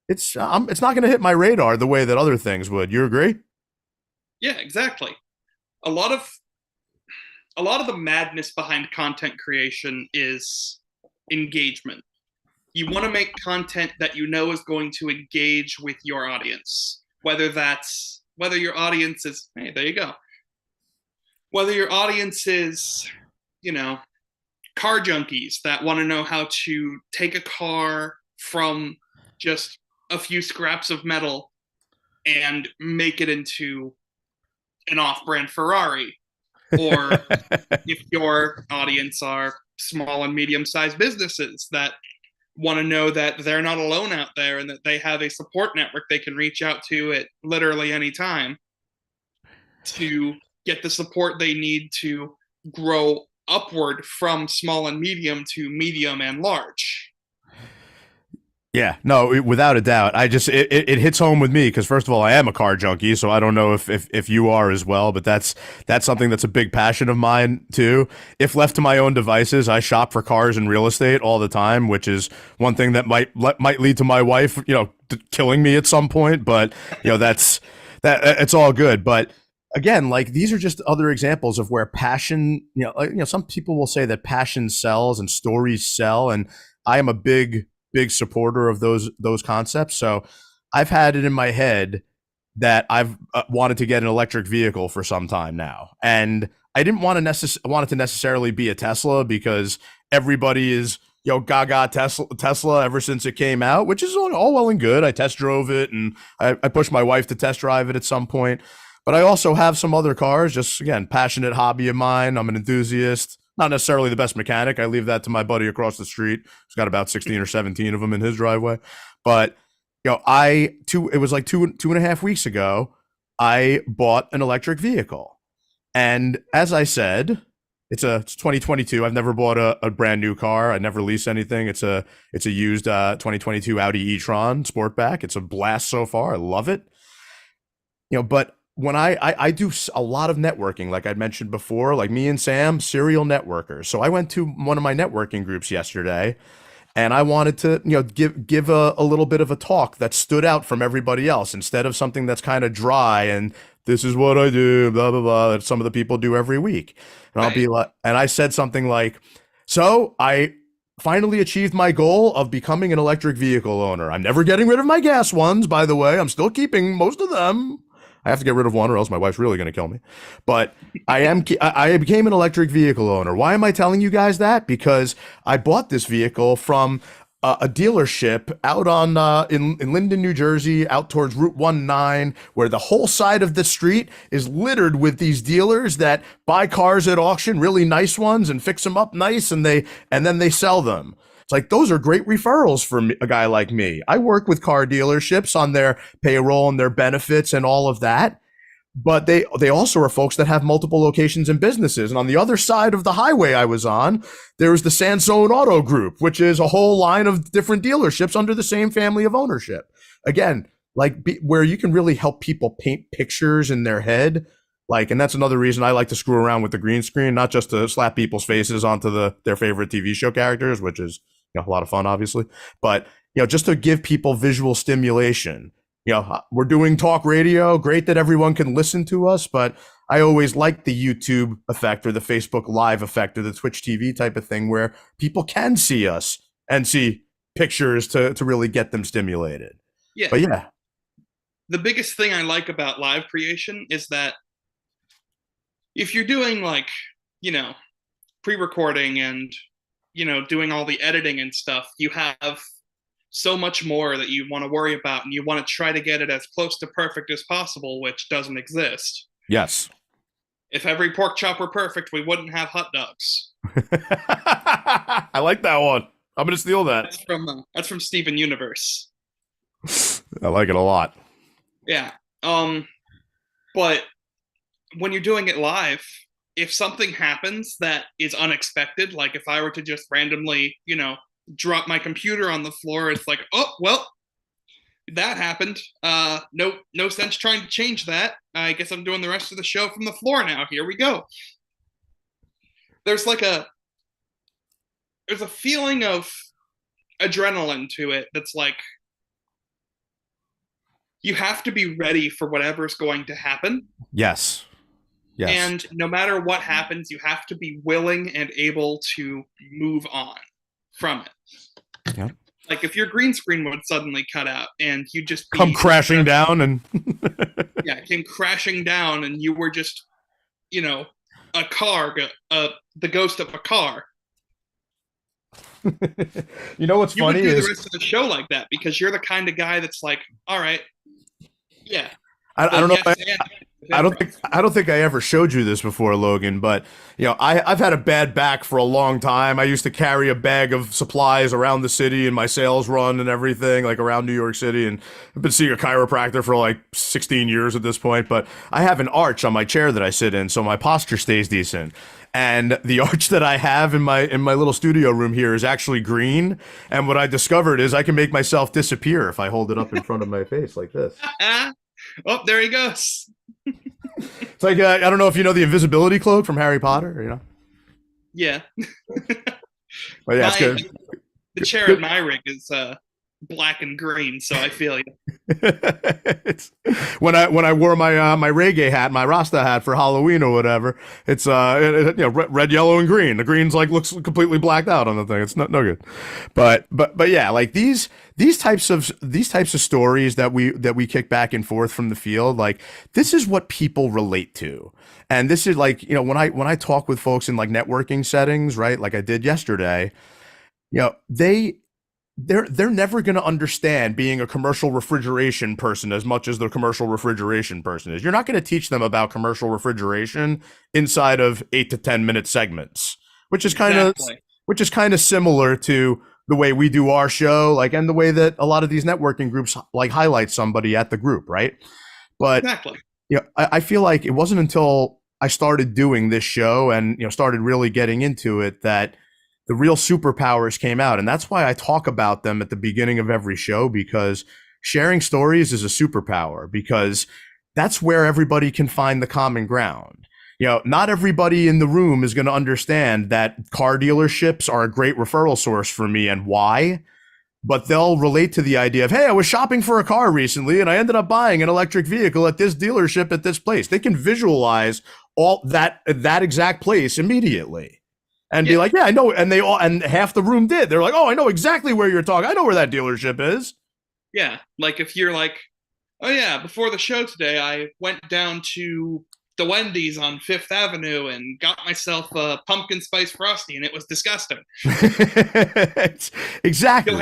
it's not going to hit my radar the way that other things would. You agree? Yeah, exactly. A lot of the madness behind content creation is engagement. You want to make content that is going to engage with your audience. Whether your audience is, hey, there you go. Whether your audience is, car junkies that want to know how to take a car from just a few scraps of metal and make it into an off-brand Ferrari, or if your audience are small and medium-sized businesses that want to know that they're not alone out there and that they have a support network they can reach out to at literally any time to get the support they need to grow upward from small and medium to medium and large. Yeah, no, without a doubt. It hits home with me because, first of all, I am a car junkie, so I don't know if you are as well, but that's something that's a big passion of mine too. If left to my own devices, I shop for cars and real estate all the time, which is one thing that might lead to my wife, killing me at some point. But that's it's all good. But again, like, these are just other examples of where passion, some people will say that passion sells and stories sell, and I am a big supporter of those concepts. So I've had it in my head that I've wanted to get an electric vehicle for some time now, and I didn't want it to necessarily be a Tesla, because everybody is gaga Tesla ever since it came out, which is all well and good. I test drove it, and I pushed my wife to test drive it at some point. But I also have some other cars, just, again, passionate hobby of mine. I'm an enthusiast. Not necessarily the best mechanic. I leave that to my buddy across the street. He's got about 16 or 17 of them in his driveway. But, it was like 2.5 weeks ago, I bought an electric vehicle. And as I said, It's 2022. I've never bought a brand new car. I never lease anything. It's a used 2022 Audi e-tron Sportback. It's a blast so far. I love it. But when I do a lot of networking, like I mentioned before, like me and Sam, serial networkers. So I went to one of my networking groups yesterday, and I wanted to, give a little bit of a talk that stood out from everybody else instead of something that's kind of dry and this is what I do, blah, blah, blah, that some of the people do every week. And I'll be like, and I said something like, so I finally achieved my goal of becoming an electric vehicle owner. I'm never getting rid of my gas ones, by the way. I'm still keeping most of them. I have to get rid of one or else my wife's really going to kill me. But I became an electric vehicle owner. Why am I telling you guys that? Because I bought this vehicle from a dealership out on in Linden, New Jersey, out towards Route 19, where the whole side of the street is littered with these dealers that buy cars at auction, really nice ones, and fix them up nice, and then they sell them. It's like, those are great referrals for a guy like me. I work with car dealerships on their payroll and their benefits and all of that. But they also are folks that have multiple locations and businesses. And on the other side of the highway I was on, there was the Sansone Auto Group, which is a whole line of different dealerships under the same family of ownership. Again, where you can really help people paint pictures in their head. And that's another reason I like to screw around with the green screen, not just to slap people's faces onto their favorite TV show characters, which is a lot of fun, obviously, but just to give people visual stimulation. We're doing talk radio. Great that everyone can listen to us, but I always like the YouTube effect or the Facebook Live effect or the Twitch TV type of thing where people can see us and see pictures to really get them stimulated. Yeah. But yeah. The biggest thing I like about live creation is that if you're doing pre-recording and, doing all the editing and stuff, you have so much more that you want to worry about, and you want to try to get it as close to perfect as possible, which doesn't exist. Yes. If every pork chop were perfect, we wouldn't have hot dogs. I like that one. I'm going to steal that. That's from Steven Universe. I like it a lot. Yeah. But when you're doing it live, if something happens that is unexpected, like if I were to just randomly, drop my computer on the floor, it's like, oh, well, that happened. No sense trying to change that. I guess I'm doing the rest of the show from the floor now. Here we go. There's a feeling of adrenaline to it that's like, you have to be ready for whatever's going to happen. Yes. Yes. And no matter what happens, you have to be willing and able to move on from it. Yeah. Like if your green screen would suddenly cut out and you just come crashing down and yeah, it came crashing down and you were just, a car, the ghost of a car. What's you funny would do is the rest of the show like that because you're the kind of guy that's like, all right, yeah. I don't know. I don't think I ever showed you this before, Logan, but I've had a bad back for a long time. I used to carry a bag of supplies around the city in my sales run and everything, like around New York City, and I've been seeing a chiropractor for like 16 years at this point, but I have an arch on my chair that I sit in, so my posture stays decent. And the arch that I have in my little studio room here is actually green, and what I discovered is I can make myself disappear if I hold it up in front of my face like this. Oh, there he goes. It's like, I don't know if you know the invisibility cloak from Harry Potter, Yeah. But yeah, it's good. The chair at my rig is black and green, so I feel you. When I wore my reggae hat, my Rasta hat for Halloween or whatever, it's red, yellow, and green. The green's looks completely blacked out on the thing. It's no good. But yeah, like these types of stories that we kick back and forth from the field, like this is what people relate to. And this is when I talk with folks in networking settings, right? Like I did yesterday, they're never going to understand being a commercial refrigeration person as much as the commercial refrigeration person is. You're not going to teach them about commercial refrigeration inside of 8 to 10 minute segments, which is kind of similar to the way we do our show, and the way that a lot of these networking groups highlight somebody at the group, right? But exactly. I feel like it wasn't until I started doing this show and started really getting into it that the real superpowers came out. And that's why I talk about them at the beginning of every show, because sharing stories is a superpower, because that's where everybody can find the common ground. Not everybody in the room is going to understand that car dealerships are a great referral source for me and why, but they'll relate to the idea of, hey, I was shopping for a car recently and I ended up buying an electric vehicle at this dealership at this place. They can visualize all that exact place immediately and be like, yeah, I know. And half the room did. They're like, oh, I know exactly where you're talking. I know where that dealership is. Yeah. Like if you're like, oh yeah, before the show today, I went down to the Wendy's on Fifth Avenue and got myself a pumpkin spice frosty, and it was disgusting. It's exactly.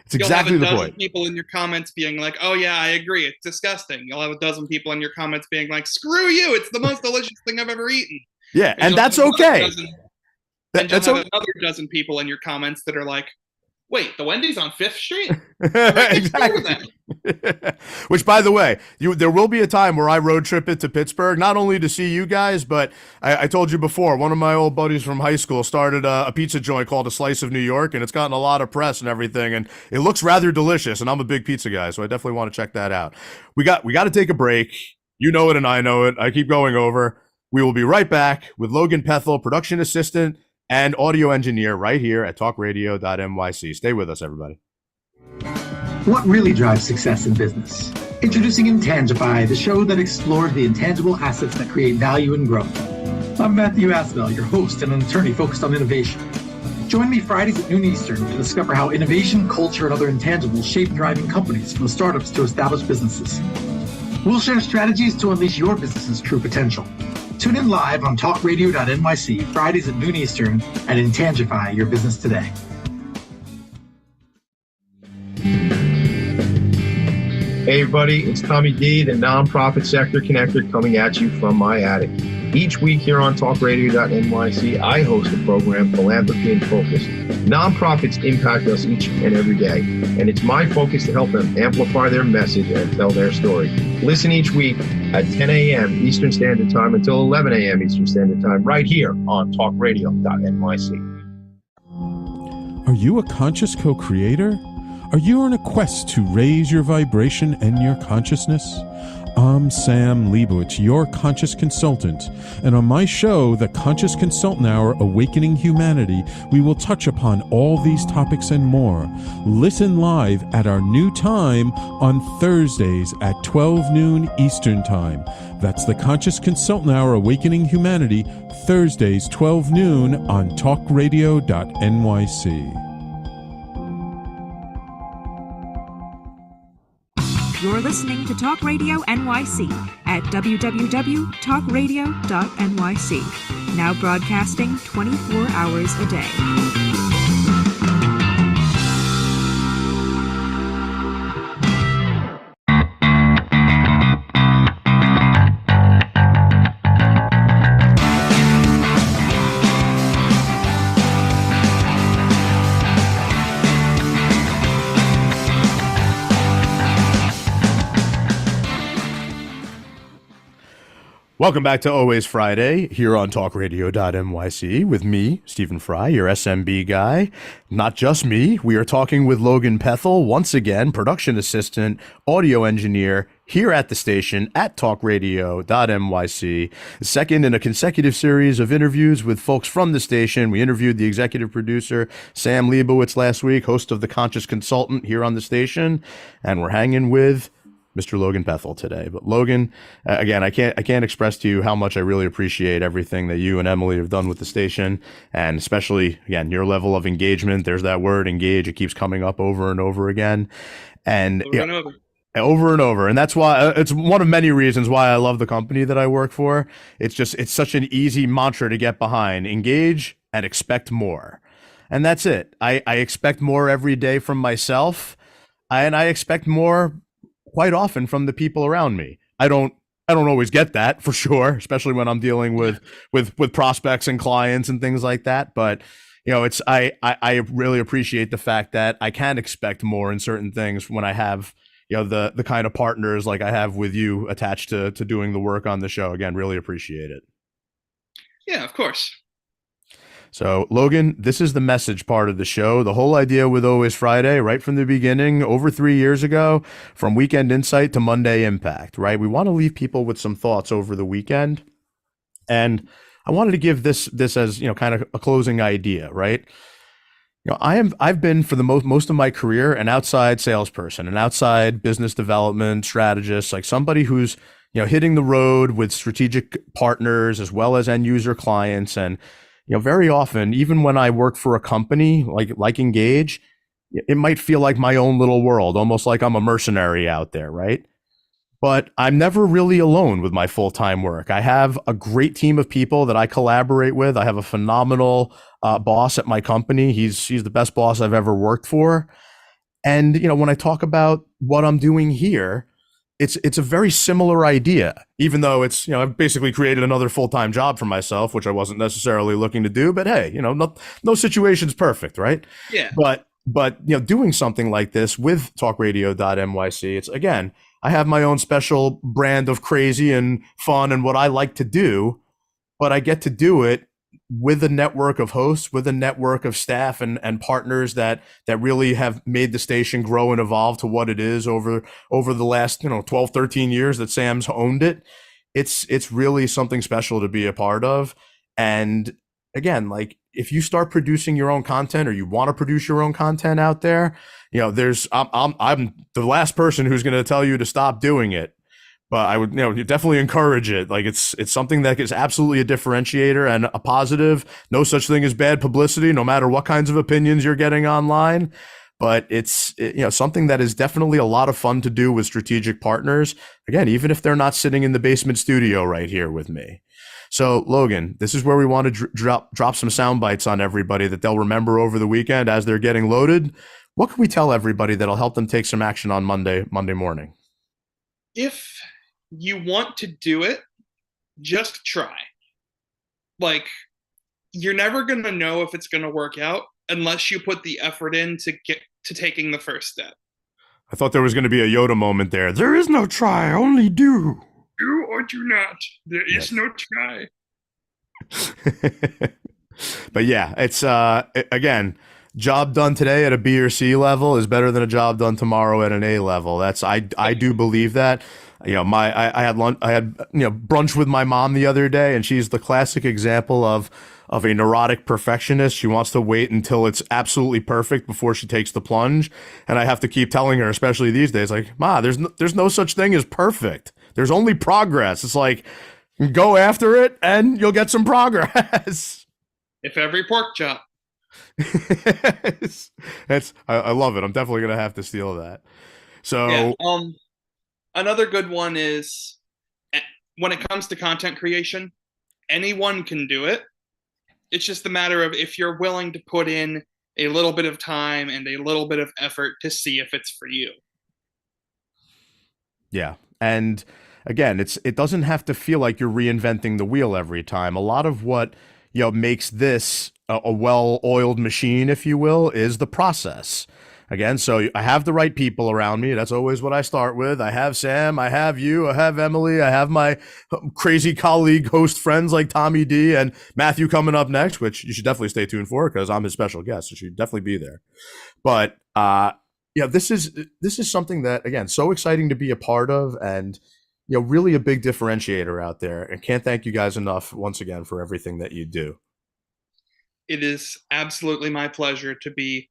It's exactly the point. You'll have a dozen people in your comments being like, oh yeah, I agree, it's disgusting. You'll have a dozen people in your comments being like, screw you, it's the most delicious thing I've ever eaten. Yeah, and that's okay. And you'll have another dozen people in your comments that are like, wait, the Wendy's on 5th Street? Exactly. Which, by the way, there will be a time where I road trip it to Pittsburgh, not only to see you guys, but I told you before, one of my old buddies from high school started a pizza joint called A Slice of New York, and it's gotten a lot of press and everything, and it looks rather delicious, and I'm a big pizza guy, so I definitely want to check that out. We got to take a break. You know it and I know it. I keep going over. We will be right back with Logan Pethtel, production assistant and audio engineer right here at TalkRadio.nyc. Stay with us, everybody. What really drives success in business? Introducing Intangify, the show that explores the intangible assets that create value and growth. I'm Matthew Asbell, your host and an attorney focused on innovation. Join me Fridays at noon Eastern to discover how innovation, culture, and other intangibles shape thriving companies from startups to established businesses. We'll share strategies to unleash your business's true potential. Tune in live on TalkRadio.nyc, Fridays at noon Eastern, and Intangify your business today. Hey everybody, it's Tommy D, the nonprofit sector connector, coming at you from my attic. Each week here on TalkRadio.nyc, I host a program, Philanthropy in Focus. Nonprofits impact us each and every day, and it's my focus to help them amplify their message and tell their story. Listen each week at 10 a.m. Eastern Standard Time until 11 a.m. Eastern Standard Time, right here on TalkRadio.nyc. Are you a conscious co-creator? Are you on a quest to raise your vibration and your consciousness? I'm Sam Leibowitz, your conscious consultant, and on my show, The Conscious Consultant Hour, Awakening Humanity, we will touch upon all these topics and more. Listen live at our new time on Thursdays at 12 noon Eastern Time. That's The Conscious Consultant Hour, Awakening Humanity, Thursdays 12 noon on TalkRadio.nyc. You're listening to Talk Radio NYC at www.talkradio.nyc. Now broadcasting 24 hours a day. Welcome back to Always Friday here on TalkRadio.nyc with me, Stephen Fry, your SMB guy. Not just me. We are talking with Logan Pethtel, once again, production assistant, audio engineer here at the station at TalkRadio.nyc. Second in a consecutive series of interviews with folks from the station. We interviewed the executive producer, Sam Leibowitz, last week, host of The Conscious Consultant here on the station. And we're hanging with Mr. Logan Pethtel today. But Logan, again, I can't express to you how much I really appreciate everything that you and Emily have done with the station, and especially, again, your level of engagement. There's that word, engage. It keeps coming up over and over again. And over and over. And that's why it's one of many reasons why I love the company that I work for. It's such an easy mantra to get behind. Engage and expect more. And that's it. I expect more every day from myself, and I expect more quite often from the people around me. I don't always get that, for sure, especially when I'm dealing with prospects and clients and things like that. But it's I really appreciate the fact that I can expect more in certain things when I have the kind of partners like I have with you attached to doing the work on the show. Again, really appreciate it. Yeah, of course. So, Logan, this is the message part of the show. The whole idea with Always Friday, right from the beginning, over 3 years ago, from Weekend Insight to Monday Impact, right? We want to leave people with some thoughts over the weekend. And I wanted to give this as, kind of a closing idea, right? I've been for the most of my career an outside salesperson, an outside business development strategist, like somebody who's, hitting the road with strategic partners as well as end user clients. And very often, even when I work for a company like Engage, it might feel like my own little world, almost like I'm a mercenary out there, right? But I'm never really alone with my full-time work. I have a great team of people that I collaborate with. I have a phenomenal boss at my company. He's the best boss I've ever worked for. And when I talk about what I'm doing here, it's a very similar idea, even though it's, I've basically created another full-time job for myself, which I wasn't necessarily looking to do, but hey, no situation's perfect, right? Yeah. But doing something like this with TalkRadio.nyc, it's, again, I have my own special brand of crazy and fun and what I like to do, but I get to do it with a network of hosts, with a network of staff and partners that really have made the station grow and evolve to what it is over the last 12, 13 years that Sam's owned it. It's really something special to be a part of. And again, like, if you start producing your own content, or you want to produce your own content out there, I'm the last person who's going to tell you to stop doing it. But I would, definitely encourage it. Like, it's something that is absolutely a differentiator and a positive. No such thing as bad publicity, no matter what kinds of opinions you're getting online. But it's something that is definitely a lot of fun to do with strategic partners. Again, even if they're not sitting in the basement studio right here with me. So, Logan, this is where we want to drop some sound bites on everybody that they'll remember over the weekend as they're getting loaded. What can we tell everybody that'll help them take some action on Monday morning? If you want to do it, just try. Like, you're never going to know if it's going to work out unless you put the effort in to get to taking the first step. I thought there was going to be a Yoda moment there. There is no try, only do. Do or do not. There is no try. But yeah, it's again, job done today at a B or C level is better than a job done tomorrow at an A level. I do believe that. I had lunch, brunch with my mom the other day, and she's the classic example of a neurotic perfectionist. She wants to wait until it's absolutely perfect before she takes the plunge. And I have to keep telling her, especially these days, like, Ma, there's no such thing as perfect. There's only progress. It's like, go after it and you'll get some progress. If every pork chop. I love it. I'm definitely going to have to steal that. So, yeah, another good one is, when it comes to content creation, anyone can do it. It's just a matter of if you're willing to put in a little bit of time and a little bit of effort to see if it's for you. Yeah. And again, it doesn't have to feel like you're reinventing the wheel every time. A lot of what makes this a well-oiled machine, if you will, is the process. Again, so I have the right people around me. That's always what I start with. I have Sam, I have you, I have Emily, I have my crazy colleague host friends like Tommy D and Matthew coming up next, which you should definitely stay tuned for because I'm his special guest, so you should definitely be there. But this is something that, again, so exciting to be a part of, and really a big differentiator out there. And can't thank you guys enough once again for everything that you do. It is absolutely my pleasure to be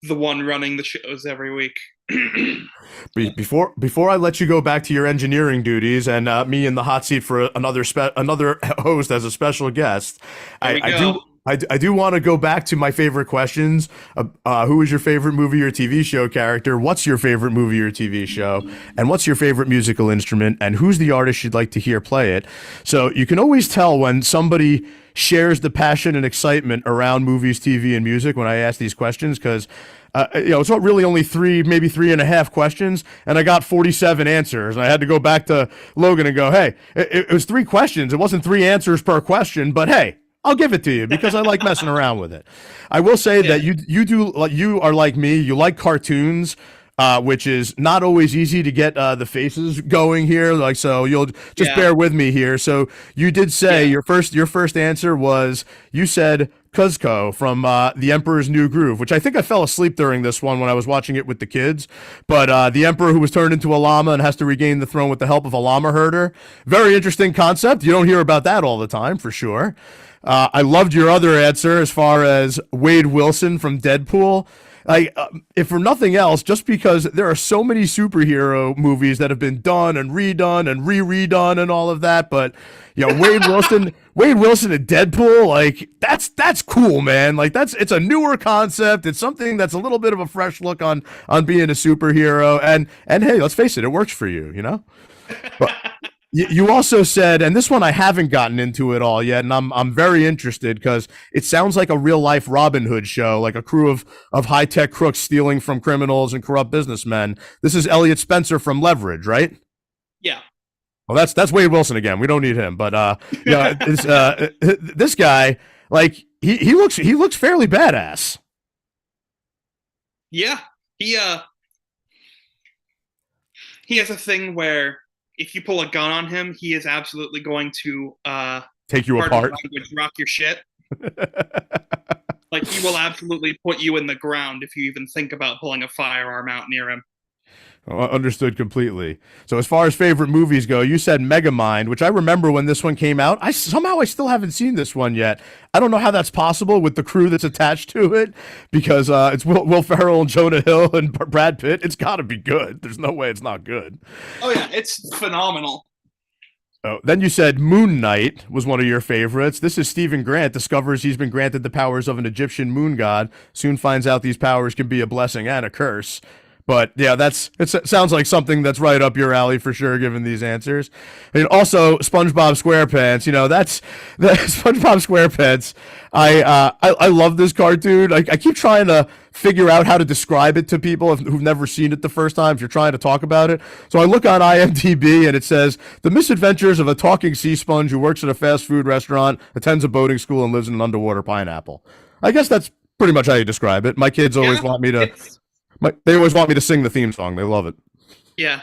the one running the shows every week. Before I let you go back to your engineering duties and me in the hot seat for another host as a special guest, I do want to go back to my favorite questions. Who is your favorite movie or TV show character? What's your favorite movie or TV show? And what's your favorite musical instrument? And who's the artist you'd like to hear play it? So you can always tell when somebody shares the passion and excitement around movies, TV, and music when I ask these questions, because it's not really only maybe 3.5 questions, and I got 47 answers. And I had to go back to Logan and go, hey, it was 3 questions. It wasn't 3 answers per question, but hey, I'll give it to you because I like messing around with it. I will say that you are like me. You like cartoons. which is not always easy to get the faces going here. Like, so you'll just bear with me here. So you did say your first answer was, you said Kuzco from The Emperor's New Groove, which I think I fell asleep during this one when I was watching it with the kids. But the Emperor who was turned into a llama and has to regain the throne with the help of a llama herder. Very interesting concept. You don't hear about that all the time, for sure. I loved your other answer as far as Wade Wilson from Deadpool. If for nothing else, just because there are so many superhero movies that have been done and redone and redone and all of that, but Wade Wilson and Deadpool, like that's cool, man. Like it's a newer concept. It's something that's a little bit of a fresh look on being a superhero. And hey, let's face it works for you, But you also said, and this one I haven't gotten into it all yet, and I'm very interested because it sounds like a real life Robin Hood show, like a crew of high tech crooks stealing from criminals and corrupt businessmen. This is Elliot Spencer from Leverage, right? Yeah. Well, that's Wade Wilson again. We don't need him, but this guy, like he looks fairly badass. Yeah, he has a thing where if you pull a gun on him, he is absolutely going to take you apart, rock your shit. Like he will absolutely put you in the ground if you even think about pulling a firearm out near him. Understood completely. So as far as favorite movies go, you said Megamind, which I remember when this one came out. I still haven't seen this one yet. I don't know how that's possible with the crew that's attached to it, because it's Will Ferrell and Jonah Hill and Brad Pitt. It's got to be good. There's no way it's not good. Oh yeah, it's phenomenal. Oh, then you said Moon Knight was one of your favorites. This is Stephen Grant discovers he's been granted the powers of an Egyptian moon god. Soon finds out these powers can be a blessing and a curse. But yeah, it sounds like something that's right up your alley for sure, given these answers. And also SpongeBob SquarePants, that's the SpongeBob SquarePants. I love this cartoon. I keep trying to figure out how to describe it to people who've never seen it the first time, if you're trying to talk about it. So I look on IMDb and it says, the misadventures of a talking sea sponge who works at a fast food restaurant, attends a boating school, and lives in an underwater pineapple. I guess that's pretty much how you describe it. My kids always want me to... They always want me to sing the theme song. They love it. Yeah.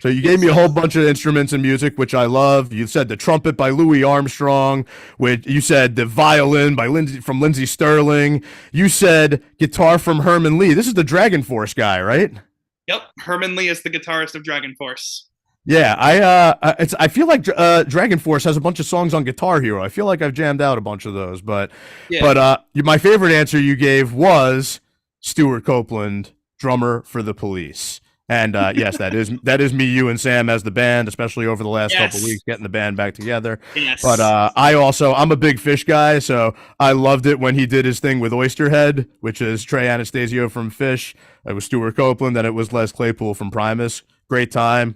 So you gave me a whole bunch of instruments and music, which I love. You said the trumpet by Louis Armstrong. You said the violin by Lindsey Sterling. You said guitar from Herman Lee. This is the Dragon Force guy, right? Yep. Herman Lee is the guitarist of Dragon Force. Yeah, I feel like Dragon Force has a bunch of songs on Guitar Hero. I feel like I've jammed out a bunch of those, but my favorite answer you gave was Stuart Copeland, drummer for The Police. And yes, that is me, you, and Sam as the band, especially over the last couple weeks, getting the band back together. Yes. But I'm a big Fish guy, so I loved it when he did his thing with Oysterhead, which is Trey Anastasio from Fish. It was Stuart Copeland, and it was Les Claypool from Primus. Great time.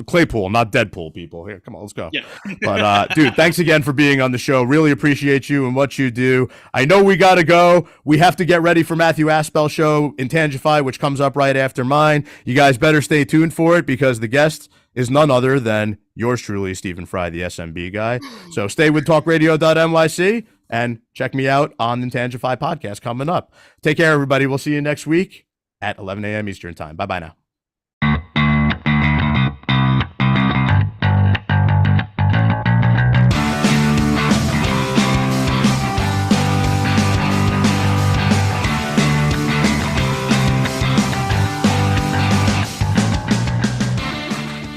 Claypool, not Deadpool, people. Here, come on, let's go. Yeah. But, dude, thanks again for being on the show. Really appreciate you and what you do. I know we got to go. We have to get ready for Matthew Aspell's show, Intangify, which comes up right after mine. You guys better stay tuned for it, because the guest is none other than yours truly, Stephen Fry, the SMB guy. So stay with TalkRadio.nyc and check me out on the Intangify podcast coming up. Take care, everybody. We'll see you next week at 11 a.m. Eastern time. Bye-bye now.